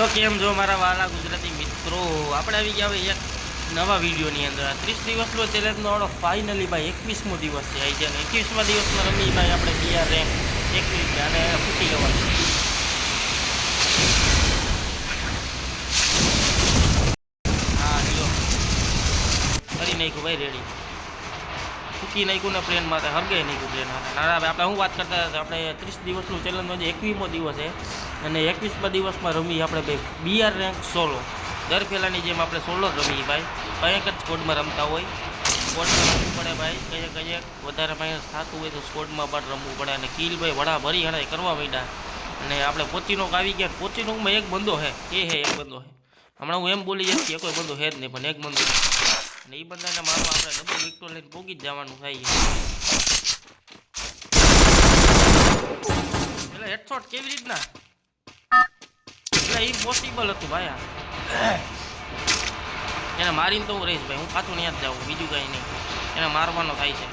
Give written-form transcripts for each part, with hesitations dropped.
તો કેમ જો મારા વાલા ગુજરાતી મિત્રો, આપણે આવી ગયા હવે એક નવા વિડીયોની અંદર. 30 દિવસનો ચેલેન્જનો આપણો ફાઇનલી ભાઈ 21મો દિવસ છે. આવી જાય 21મા દિવસમાં રમી ભાઈ આપણે બીઆર રેન્ક 21 અને ફૂટી જવાનું. હા લ્યો કરી નાખ્યું ભાઈ, રેડી ફૂકી નાખ્યું ને પ્લેન માટે હરગાઈ નાખ્યું પ્લેન માટે. ના આપણે શું વાત કરતા હતા, આપણે 30 દિવસનું ચેલેન્જનો જે 21મો દિવસ છે અને 21મા દિવસમાં રમી આપણે ભાઈ બીઆર રેન્ક સોલો. દર પહેલાંની જેમ આપણે સોલો રમીએ ભાઈ, કંઈક જ સ્કોડમાં રમતા હોય. સ્કોડમાં રમવું પડે ભાઈ, કંઈક વધારે માઇનસ થતું હોય તો સ્કોડમાં પણ રમવું પડે. અને કિલ ભાઈ વડા ભરી હણાય કરવા માંડ્યા. અને આપણે પોચીનોક આવી ગયા. પોચીનોકમાં એક બંદો હે, એક બંદો હે. હમણાં હું એમ બોલી જઈશ કે કોઈ બંદો હે જ નહીં, પણ એક બંદો હે. અને એ બંદાને મારવા આપણે ડબલ વિક્ટર લઈને પોગી જ જવાનું થાય. એટલે હેડશોટ કેવી રીતના, એટલે ઇમ્પોસિબલ હતું ભાઈ. એને મારીને તો હું રહીશ ભાઈ, હું પાછું ત્યાં જ જાઉં, બીજું કંઈ નહીં. એને મારવાનો થાય છે.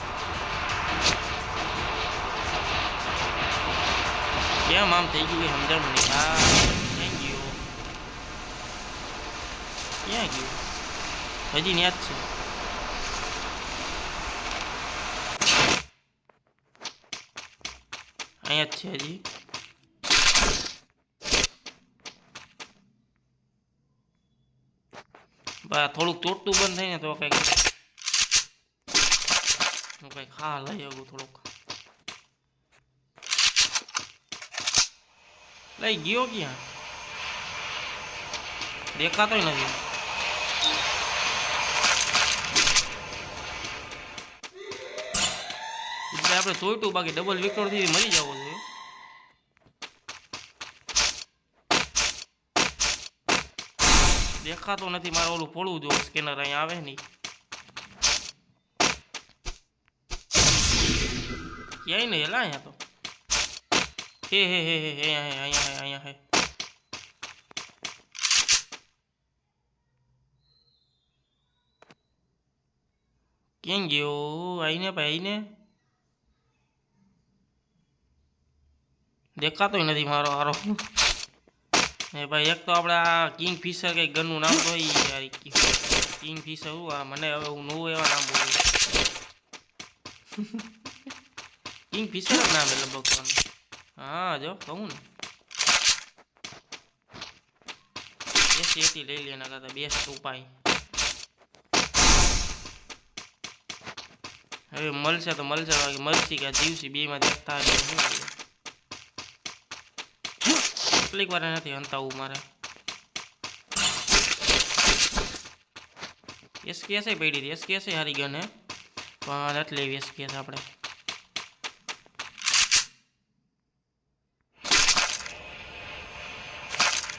કેમ આમ થઈ ગયું કે સમજાણું નહીં. હા ક્યાં ગયો, ક્યાં ગયું? હજી ત્યાં જ છે. અહીંયા જ છે હજી. બા થોડુંક ચોટતું બંધ થાય ને તો કંઈક હું કંઈક ખા લઈ આવું. થોડુંક લઈ ગયો ક્યાં, દેખાતોય નથી. એટલે આપણે ચોઈટું, બાકી ડબલ વિકેટથી મરી જવો જોઈએ. દેખાતો નથી. મારે ઓલું ફોડવું જો સ્કેનર અહીંયા આવે નહીં. ક્યાંય નહીં હેલા અહીંયા તો. હે અહીંયા હે. કેમ ગયો? આઈને ભાઈ, આઈને દેખાતોય નથી મારો હારો. એ ભાઈ એક તો આપણે આ કિંગ ફિશર કંઈક ગનનું નામ તો યાર, કિંગ ફિશર હું આ મને હવે હું નવું એવા નામ બોલું. કિંગ ફિશર જ નામ એટલે લગભગ. હા જો કહું ને, એસી લઈ લે એના કરતા બેસ્ટ ઉપાય. હવે મળશે તો મળશે, બાકી મળશે કે જીવસી બેમાં દેખતા શું. કેટલીક વાર નથી હંતાવું મારે. એસકેસ પડી હતી, એસકેસ હારી ગયો ને, પણ એટલે લેવી એસકેસ આપણે.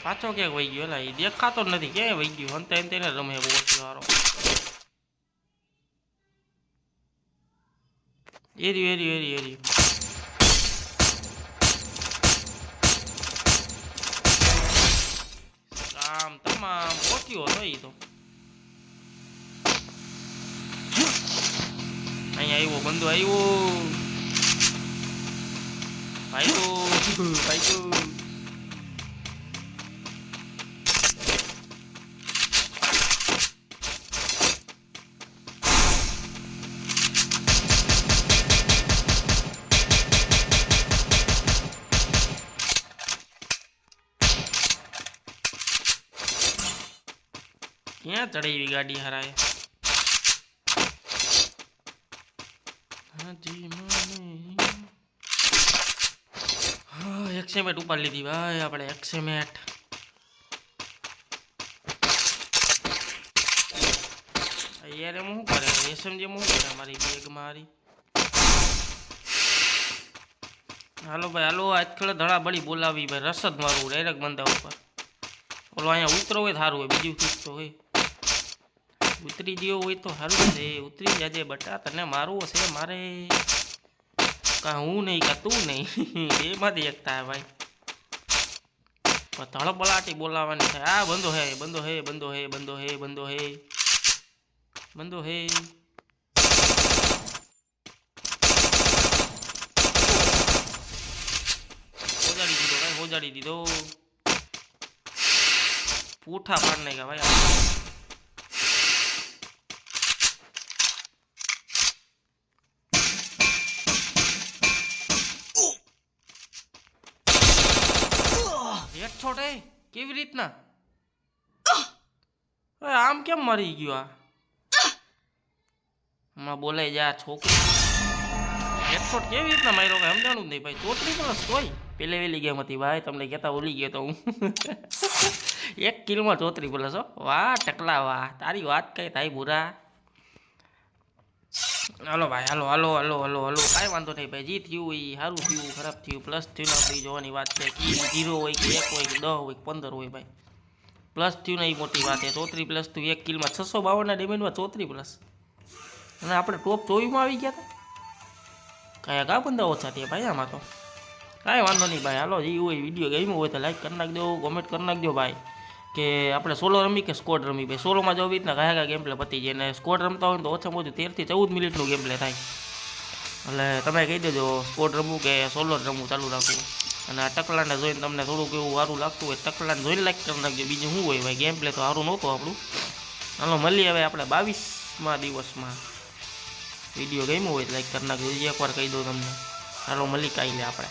પાછો ક્યાંક વહી ગયો, એટલે એ દેખાતો જ નથી. ક્યાંય વહી ગયો, હંતા એને રમે બહુ સારો. એરી આમ તમામ ઓછ્યો હતો એ તો. અહીંયા આવ્યો બંધો, આવ્યો ભાઈ તો ક્યાં ચડાવી ગાડી હરાય. એક્સેમેટ ઉપાડ લીધી ભાઈ આપણે. એક્સેમેટ યાર એમ શું કરે, એસએમજી શું કરે મારી બેગ મારી. હાલો ભાઈ હાલો, આજકાલ ધડા બળી બોલાવી ભાઈ. રસ જ મારું ડાયરેક્ટ બંદા ઉપર. ઓલો અહીંયા ઉતરો હોય સારું હોય, બીજું ચીજ તો હોય. ઉતરી ગયો હોય તો સારું છે. ઉતરી જાજે બટા, તને મારવું હશે મારે. કા હું નહીં કા તું નહીં, બેમાંથી એક થાય ભાઈ. ધડબલાટી બોલાવાની થાય. આ બંધો હે બંધો હે બંધો હે બંધો હે બંધો હે બંધો હે. ઓજાડી દીધો. પૂઠા પાડ નાખ્યા ભાઈ. હેડશોટ એ કેવી રીતના? આમ કેમ મરી ગયો આ? હમણાં બોલાઈ જા છોકરી. હેડશોટ કેવી રીતના માર્યો કઈ સમજાણું જ નહીં ભાઈ. 34 પ્લસ હોય પેલે વેલી ગેમ હતી ભાઈ, તમને કહેતા ભૂલી ગયો તો હું. 1 કિલમાં 34 પ્લસ હો. વાહ ટકલા વાહ, તારી વાત કઈ થાય ભૂરા. હાલો ભાઈ, હાલો હાલો હાલો હાલો હાલો, કાંઈ વાંધો નહીં ભાઈ. જી થયું એ સારું થયું, ખરાબ થયું, પ્લસ થયું આપણી જોવાની વાત છે. કે 0 હોય કે 1 હોય કે 10 હોય કે 15 હોય ભાઈ, પ્લસ થયું ને એ મોટી વાત છે. 34 પ્લસ થયું 1 કિલમાં 652 ડેમેજમાં 34 પ્લસ. અને આપણે ટોપ 24માં આવી ગયા હતા. કયા બંદા ઓછા થયા ભાઈ આમાં તો. કાંઈ વાંધો નહીં ભાઈ, હાલો જે હોય વિડીયો ગમ્યો હોય તો લાઈક કરી નાખજો, કોમેન્ટ કરી નાખજો ભાઈ. કે આપણે સોલો રમી કે સ્કોડ રમી ભાઈ. સોલોમાં જો આવી રીતના કયા ગેમ પ્લે પતી જાય, અને સ્કોડ રમતા હોય તો ઓછામાં ઓછું 13 થી 14 મિનિટનું ગેમ પ્લે થાય. એટલે તમે કહી દેજો સ્કોડ રમવું કે સોલો રમવું ચાલુ રાખવું. અને આ ટકલાને જોઈને તમને થોડુંક એવું સારું લાગતું હોય, ટકલાને જોઈને લાઈક કરી નાખજો. બીજું શું હોય ભાઈ, ગેમ પ્લે તો સારું નહોતું આપણું. હાલો મળીએ હવે આપણે 22મા દિવસમાં. વિડીયો ગમ્યો હોય લાઈક કરી નાખજો. એકવાર કહી દઉં તમને. હાલો મળી કાંઈ લે આપણે.